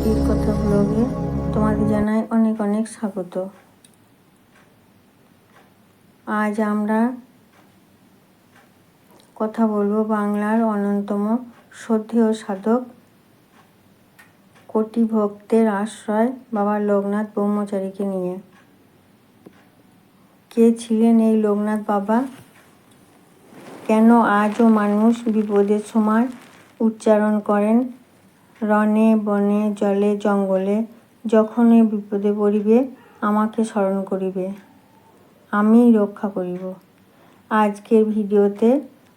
অলৌকিক কথা ব্লগে তোমাদের জানাই অনেক অনেক স্বাগত। আজ আমরা কথা বলবো বাংলার অন্যতম শ্রদ্ধেয় সাধক, কোটি ভক্তের আশ্রয় বাবা লোকনাথ ব্রহ্মচারীকে নিয়ে। কে ছিলেন এই লোকনাথ বাবা? কেন আজও মানুষ বিপদের সময় উচ্চারণ করেন, রণে বনে জলে জঙ্গলে যখনই বিপদে পড়িবে আমাকে স্মরণ করিবে, আমি রক্ষা করিব। আজকের ভিডিওতে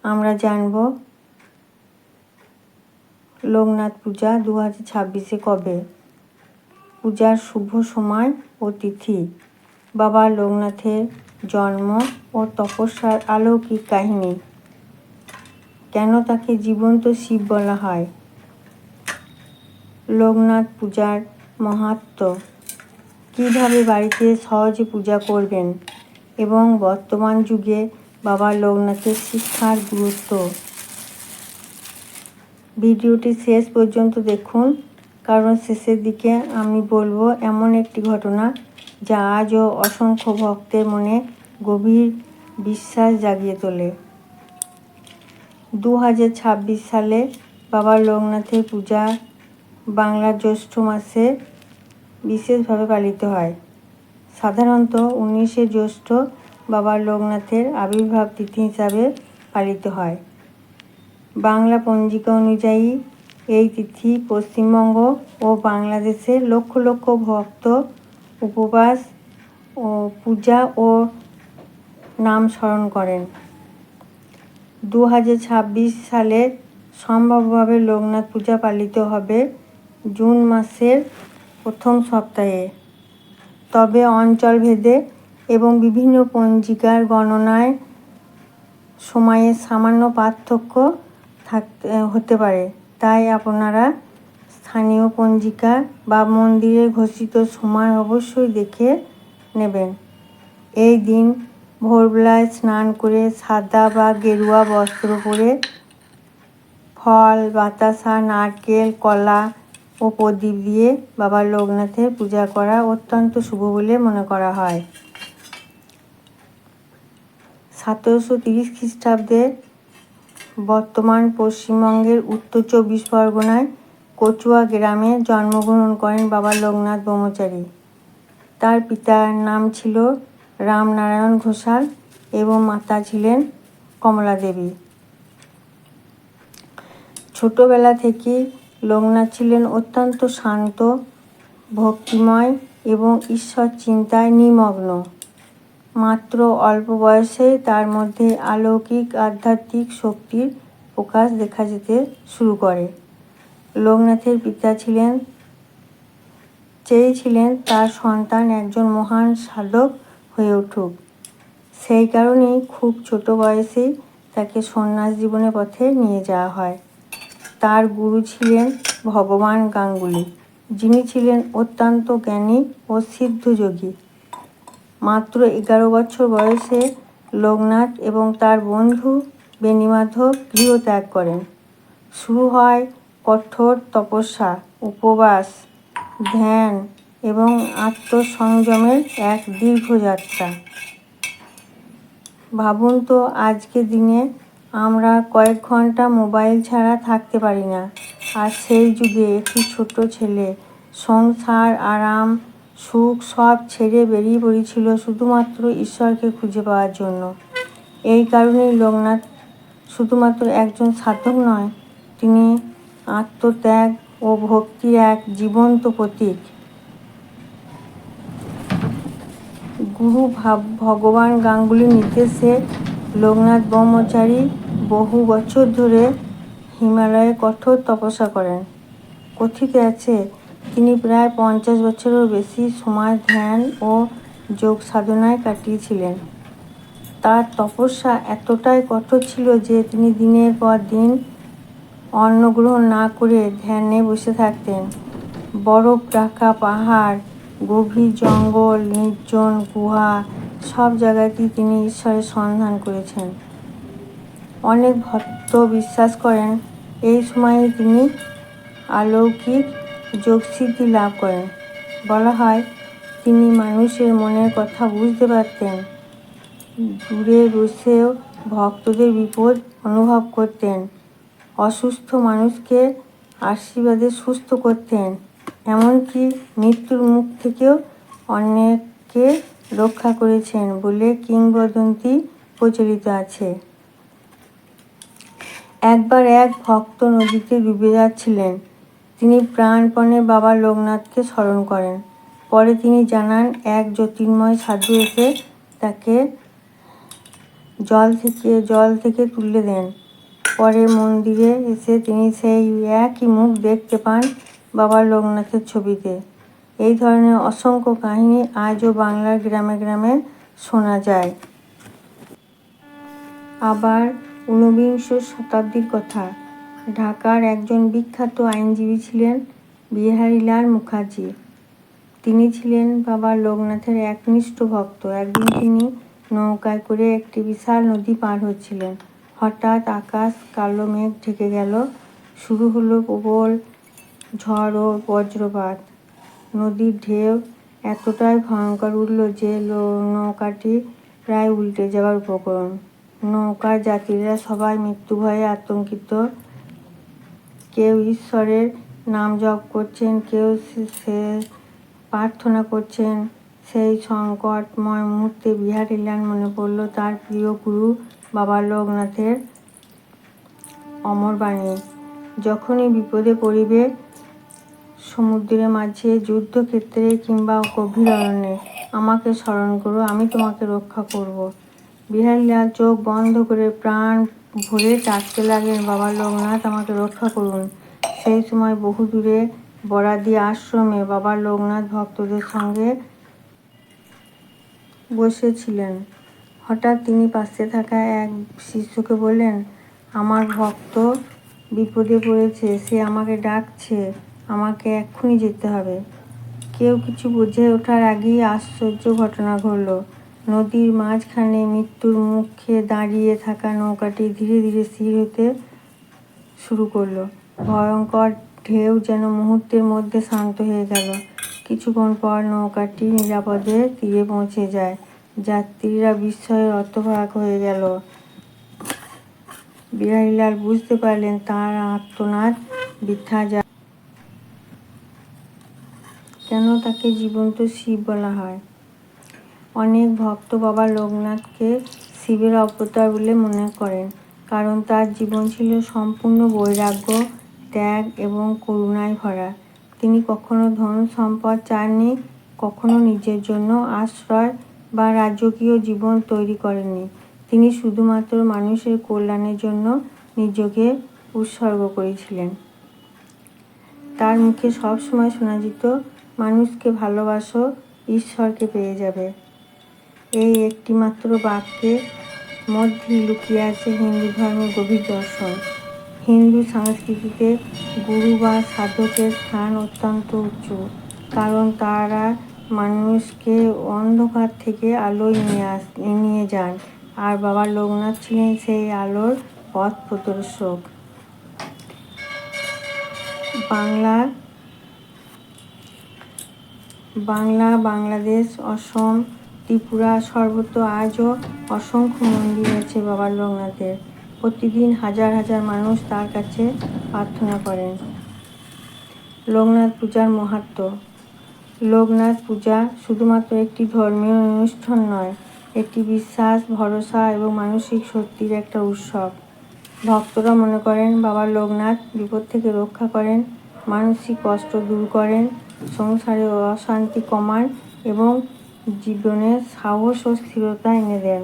আমরা জানব লোকনাথ পূজা 2026-এ কবে, পূজার শুভ সময় ও তিথি, বাবা লোকনাথের জন্ম ও তপস্যার অলৌকিক কাহিনী, কেন তাকে জীবন্ত শিব বলা হয়, লোকনাথ পূজার মাহাত্ম্য, কীভাবে বাড়িতে সহজে পূজা করবেন এবং বর্তমান যুগে বাবা লোকনাথের শিক্ষার গুরুত্ব। ভিডিওটি শেষ পর্যন্ত দেখুন, কারণ শেষের দিকে আমি বলবো এমন একটি ঘটনা যা আজও অসংখ্য ভক্তের মনে গভীর বিশ্বাস জাগিয়ে তোলে। 2026 সালে বাবা লোকনাথের পূজা বাংলার জ্যৈষ্ঠ মাসে বিশেষভাবে পালিত হয়। সাধারণত 19শে জ্যৈষ্ঠ বাবা লোকনাথের আবির্ভাব তিথি হিসাবে পালিত হয়। বাংলা পঞ্জিকা অনুযায়ী এই তিথি পশ্চিমবঙ্গ ও বাংলাদেশের লক্ষ লক্ষ ভক্ত উপবাস ও পূজা ও নাম স্মরণ করেন। 2026 সালে সম্ভাব্যভাবে লোকনাথ পূজা পালিত হবে জুন মাসের প্রথম সপ্তাহে। তবে অঞ্চলভেদে এবং বিভিন্ন পঞ্জিকার গণনায় সময়ে সামান্য পার্থক্য হতে পারে, তাই আপনারা স্থানীয় পঞ্জিকা বা মন্দিরে ঘোষিত সময় অবশ্যই দেখে নেবেন। এই দিন ভোরবেলায় স্নান করে সাদা বা গেরুয়া বস্ত্র পরে ফল, বাতাসা, নারকেল, কলা ও প্রদীপ দিয়ে বাবা লোকনাথের পূজা করা অত্যন্ত শুভ বলে মনে করা হয়। 1730 খ্রিস্টাব্দে বর্তমান পশ্চিমবঙ্গের উত্তর 24 পরগনায় কচুয়া গ্রামে জন্মগ্রহণ করেন বাবা লোকনাথ ব্রহ্মচারী। তার পিতার নাম ছিল রামনারায়ণ ঘোষাল এবং মাতা ছিলেন কমলা দেবী। ছোটবেলা থেকেই লোকনাথ ছিলেন অত্যন্ত শান্ত, ভক্তিময় এবং ঈশ্বর চিন্তায় নিমগ্ন। মাত্র অল্প বয়সেই তার মধ্যে অলৌকিক আধ্যাত্মিক শক্তির প্রকাশ দেখা যেতে শুরু করে। লোকনাথের পিতা চেয়েছিলেন তার সন্তান একজন মহান সাধক হয়ে উঠুক। সেই কারণেই খুব ছোট বয়সেই তাকে সন্ন্যাস জীবনের পথে নিয়ে যাওয়া হয়। তার গুরু ছিলেন ভগবান গাঙ্গুলি, যিনি ছিলেন অত্যন্ত জ্ঞানী ও সিদ্ধযোগী। মাত্র 11 বছর বয়সে লোকনাথ এবং তার বন্ধু বেণীমাধব গৃহত্যাগ করেন। শুরু হয় কঠোর তপস্যা, উপবাস, ধ্যান এবং আত্মসংযমের এক দীর্ঘ যাত্রা। ভাবুন তো, আজকের দিনে আমরা কয়েক ঘন্টা মোবাইল ছাড়া থাকতে পারি না, আর সেই যুগে একটি ছোট ছেলে সংসার, আরাম, সুখ সব ছেড়ে বেরিয়ে পড়েছিল শুধুমাত্র ঈশ্বরকে খুঁজে পাওয়ার জন্য। এই কারণেই লোকনাথ শুধুমাত্র একজন সাধক নয়, তিনি আত্মত্যাগ ও ভক্তির এক জীবন্ত প্রতীক। গুরু ভগবান গাঙ্গুলির নির্দেশে লোকনাথ ব্রহ্মচারী বহু বছর ধরে হিমালয়ে কঠোর তপস্যা করেন। কথিত আছে তিনি প্রায় 50 বছরেরও বেশি সময় ধ্যান ও যোগ সাধনায় কাটিয়েছিলেন। তার তপস্যা এতটাই কঠোর ছিল যে তিনি দিনের পর দিন অন্ন গ্রহণ না করে ধ্যানে বসে থাকতেন। বরফ ঢাকা পাহাড়, গভীর জঙ্গল, নির্জন গুহা, সব জায়গাতেই তিনি ঈশ্বরের সন্ধান করেছেন। অনেক ভক্ত বিশ্বাস করেন এই সময়ে তিনি অলৌকিক যোগসিদ্ধি লাভ করেন। বলা হয় তিনি মানুষের মনের কথা বুঝতে পারতেন। দূরে বসেও ভক্তদের বিপদ অনুভব করতেন। অসুস্থ মানুষকে আশীর্বাদে সুস্থ করতেন। এমনকি মৃত্যুর মুখ থেকেও অনেককে রক্ষা করেছেন বলে কিংবদন্তি প্রচলিত আছে। একবার এক ভক্ত নদীতে ডুবে যাচ্ছিলেন। তিনি প্রাণপণে বাবা লোকনাথকে স্মরণ করেন। পরে তিনি জানান এক জ্যোতির্ময় সাধু এসে তাকে জল থেকে তুলে দেন। পরে মন্দিরে এসে তিনি সেই একই মুখ দেখতে পান বাবা লোকনাথের ছবিতে। এই ধরনের অসংখ্য কাহিনী আজও বাংলার গ্রামে গ্রামে শোনা যায়। আবার ঊনবিংশ শতাব্দীর কথা। ঢাকার একজন বিখ্যাত আইনজীবী ছিলেন বিহারীলাল মুখার্জি। তিনি ছিলেন বাবা লোকনাথের একনিষ্ঠ ভক্ত। একদিন তিনি নৌকায় করে একটি বিশাল নদী পার হচ্ছিলেন। হঠাৎ আকাশ কালো মেঘ ঢেকে গেল। শুরু হলো প্রবল ঝড় ও বজ্রপাত। নদীর ঢেউ এতটাই ভয়ঙ্কর উঠল যে নৌকাটি প্রায় উল্টে যাওয়ার উপক্রম। নৌকার যাত্রীরা সবাই মৃত্যু ভয়ে আতঙ্কিত। কেউ ঈশ্বরের নাম জপ করছেন, কেউ সে প্রার্থনা করছেন। সেই সংকটময় মুহূর্তে বিহারীলাল মনে পড়ল তার প্রিয় গুরু বাবা লোকনাথের অমর বাণী। যখনই বিপদে পড়িবে, সমুদ্রের মাঝে, যুদ্ধক্ষেত্রে কিংবা গভীর অরণ্যে, আমাকে স্মরণ করো, আমি তোমাকে রক্ষা করব। বিহারীলাল চোখ বন্ধ করে প্রাণ ভরে ডাকতে লাগলেন, বাবা লোকনাথ, আমাকে রক্ষা করুন। সেই সময় বহু দূরে বরাদি আশ্রমে বাবা লোকনাথ ভক্তদের সঙ্গে বসেছিলেন। হঠাৎ তিনি পাশে থাকা এক শিষ্যকে বললেন, আমার ভক্ত বিপদে পড়েছে, সে আমাকে ডাকছে, আমাকে এক্ষুনি যেতে হবে। কেউ কিছু বুঝে ওঠার আগেই আশ্চর্য ঘটনা ঘটল। নদীর মাঝখানে মৃত্যুর মুখে দাঁড়িয়ে থাকা নৌকাটি ধীরে ধীরে স্থির হতে শুরু করলো। ভয়ঙ্কর ঢেউ যেন মুহূর্তের মধ্যে শান্ত হয়ে গেল। কিছুক্ষণ পর নৌকাটি নিরাপদে তীরে পৌঁছে যায়। যাত্রীরা বিস্ময়ে হতবাক হয়ে গেল। বিহারীলাল বুঝতে পারলেন তাঁর আর্তনাদ বৃথা যায়। কেন তাকে জীবন্ত শিব বলা হয়? অনেক ভক্ত বাবা লোকনাথকে শিবের অবতার বলে মনে করেন, কারণ তার জীবন ছিল সম্পূর্ণ বৈরাগ্য, ত্যাগ এবং করুণায় ভরা। তিনি কখনো ধন সম্পদ চাননি, কখনো নিজের জন্য আশ্রয় বা রাজকীয় জীবন তৈরি করেননি। তিনি শুধুমাত্র মানুষের কল্যাণের জন্য নিজেকে উৎসর্গ করেছিলেন। তার মুখে সবসময় শোনা যেত, মানুষকে ভালোবাসো, ঈশ্বরকে পেয়ে যাবে। এই একটিমাত্র বাক্যের মধ্যেই লুকিয়ে আছে হিন্দু ধর্মের গভীর দর্শন। হিন্দু সংস্কৃতিতে গুরু বা সাধকের স্থান অত্যন্ত উঁচু, কারণ তারা মানুষকে অন্ধকার থেকে আলোয় নিয়ে যান, আর বাবা লোকনাথ ছিলেন সেই আলোর পথ প্রদর্শক। বাংলাদেশ, অসম, ত্রিপুরা সর্বত্র আজও অসংখ্য মন্দির আছে বাবা লোকনাথের। প্রতিদিন হাজার হাজার মানুষ তার কাছে প্রার্থনা করেন। লোকনাথ পূজার মাহাত্ম্য। লোকনাথ পূজা শুধুমাত্র একটি ধর্মীয় অনুষ্ঠান নয়, এটি বিশ্বাস, ভরসা এবং মানসিক শক্তির একটা উৎসব। ভক্তরা মনে করেন বাবা লোকনাথ বিপদ থেকে রক্ষা করেন, মানসিক কষ্ট দূর করেন, সংসারে অশান্তি কমান এবং জীবনে সাহস ও স্থিরতা এনে দেন।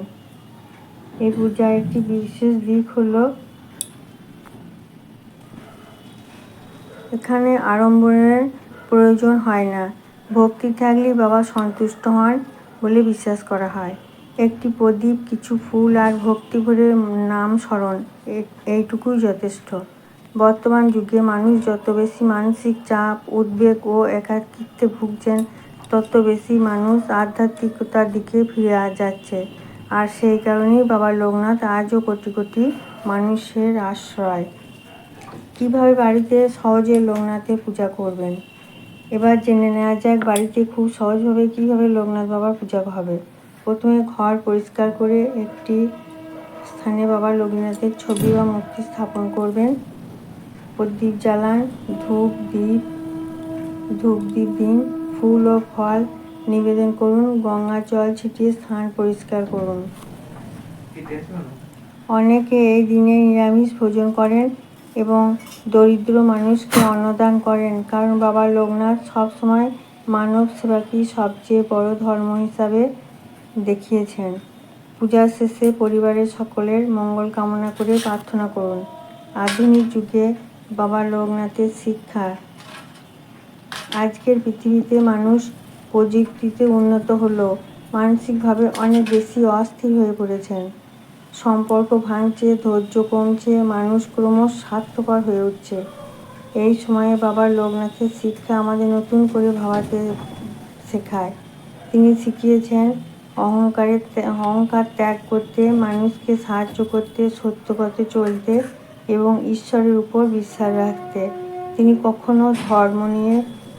এই পূজার একটি বিশেষ দিক হলো এখানে আড়ম্বরের প্রয়োজন হয় না। ভক্তি থাকলেই বাবা সন্তুষ্ট হন বলে বিশ্বাস করা হয়। একটি প্রদীপ, কিছু ফুল আর ভক্তি ভরে নাম স্মরণ, এইটুকুই যথেষ্ট। বর্তমান যুগে মানুষ যত বেশি মানসিক চাপ, উদ্বেগ ও একাকিত্বে ভুগছেন, তত বেশি মানুষ আধ্যাত্মিকতার দিকে ফিরে যাচ্ছে। আর সেই কারণেই বাবা লোকনাথ আজও কোটি কোটি মানুষের আশ্রয়। কিভাবে বাড়িতে সহজে লোকনাথের পূজা করবেন? এবার জেনে নেওয়া যাক বাড়িতে খুব সহজভাবে কীভাবে লোকনাথ বাবার পূজা হবে। প্রথমে ঘর পরিষ্কার করে একটি স্থানে বাবা লোকনাথের ছবি বা মূর্তি স্থাপন করবেন। প্রদীপ জ্বালান, ধূপ দ্বীপ দিন, ফুল ও ফল নিবেদন করুন, গঙ্গা জল ছিটিয়ে স্থান পরিষ্কার করুন। অনেকে এই দিনে নিরামিষ ভোজন করেন এবং দরিদ্র মানুষকে অন্নদান করেন, কারণ বাবা লোকনাথ সবসময় মানব সেবাকেই সবচেয়ে বড় ধর্ম হিসাবে দেখিয়েছেন। পূজার শেষে পরিবারের সকলের মঙ্গল কামনা করে প্রার্থনা করুন। আধুনিক যুগে বাবা লোকনাথের শিক্ষা। আজকের পৃথিবীতে মানুষ প্রযুক্তিতে উন্নত হলেও মানসিকভাবে অনেক বেশি অস্থির হয়ে পড়েছেন। সম্পর্ক ভাঙছে, ধৈর্য কমছে, মানুষ ক্রমশ স্বার্থপর হয়ে উঠছে। এই সময়ে বাবা লোকনাথের শিক্ষা আমাদের নতুন করে ভাবাতে শেখায়। তিনি শিখিয়েছেন অহংকার ত্যাগ করতে, মানুষকে সাহায্য করতে, সত্য পথে চলতে এবং ঈশ্বরের উপর বিশ্বাস রাখতে। তিনি কখনো ধর্ম নিয়ে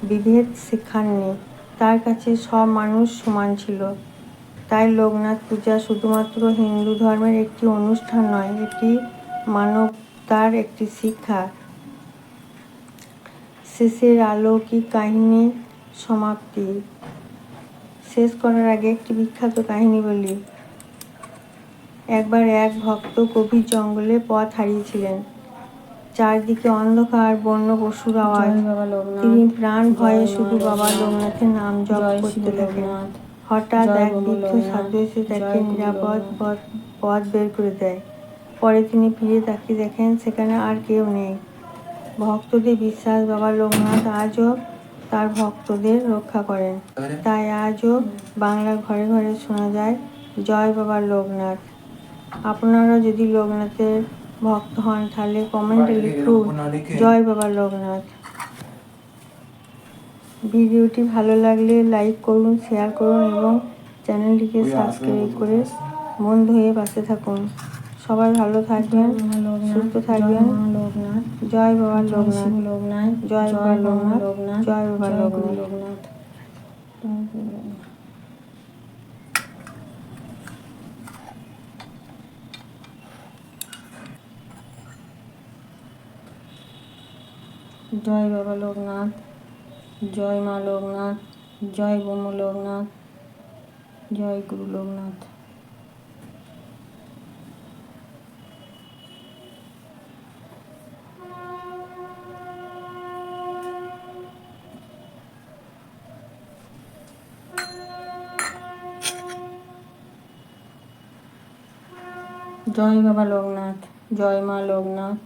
বিভেদ শেখাননি। তার কাছে সব মানুষ সমান ছিল। তাই লোকনাথ পূজা শুধুমাত্র হিন্দু ধর্মের একটি অনুষ্ঠান নয়, এটি মানবতার একটি শিক্ষা। শেষের অলৌকিক কাহিনী সমাপ্তি। শেষ করার আগে একটি বিখ্যাত কাহিনী বলি। একবার এক ভক্ত গভীর জঙ্গলে পথ হারিয়েছিলেন। চারদিকে অন্ধকার, বন্য পশুর আওয়াজ। তিনি প্রাণ ভয়ে শুধু বাবা লোকনাথের নাম জপ করতে থাকেন। হঠাৎ এক বৃদ্ধ সাধু এসে তাকে নিরাপদ পথ বের করে দেয়। পরে তিনি ফিরে তাকিয়ে দেখেন সেখানে আর কেউ নেই। ভক্তদের বিশ্বাস, বাবা লোকনাথ আজও তার ভক্তদের রক্ষা করেন। তাই আজও বাংলার ঘরে ঘরে শোনা যায় জয় বাবা লোকনাথ। আপনারা যদি লোকনাথের ভক্ত হন তাহলে কমেন্টে লিখুন জয় বাবা লোকনাথ। ভিডিওটি ভালো লাগলে লাইক করুন, শেয়ার করুন এবং চ্যানেলটিকে সাবস্ক্রাইব করে বন্ধু হয়ে পাশে থাকুন। সবাই ভালো থাকবেন, সুস্থ থাকবেন। জয় বাবা লোকনাথ, জয় বাবা লোকনাথ, জয় বাবা লোকনাথ। জয় বাবা লোকনাথ, জয় মা লোকনাথ, জয় ব্রহ্ম লোকনাথ, জয় গুরু লোকনাথ। জয় বাবা লোকনাথ, জয় মা লোকনাথ,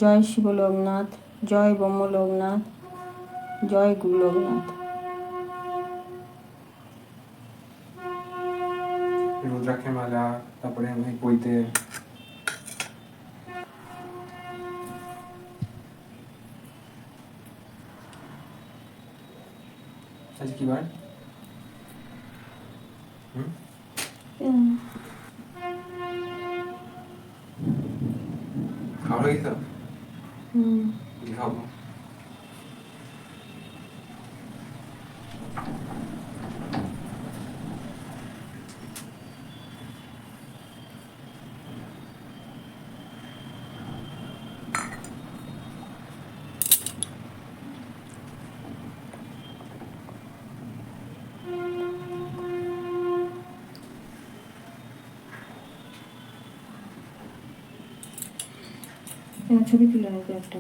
জয় শিব লোকনাথ, জয় ব্রহ্ম লোকনাথ, জয় গুরু লোকনাথ। রুদ্রাক্ষের মালা, তারপরে আমি বইতে আজ কি বার? খাওয়া হয়ে গেছে? কি খাবো? ছবি তুলে নেবে একটা।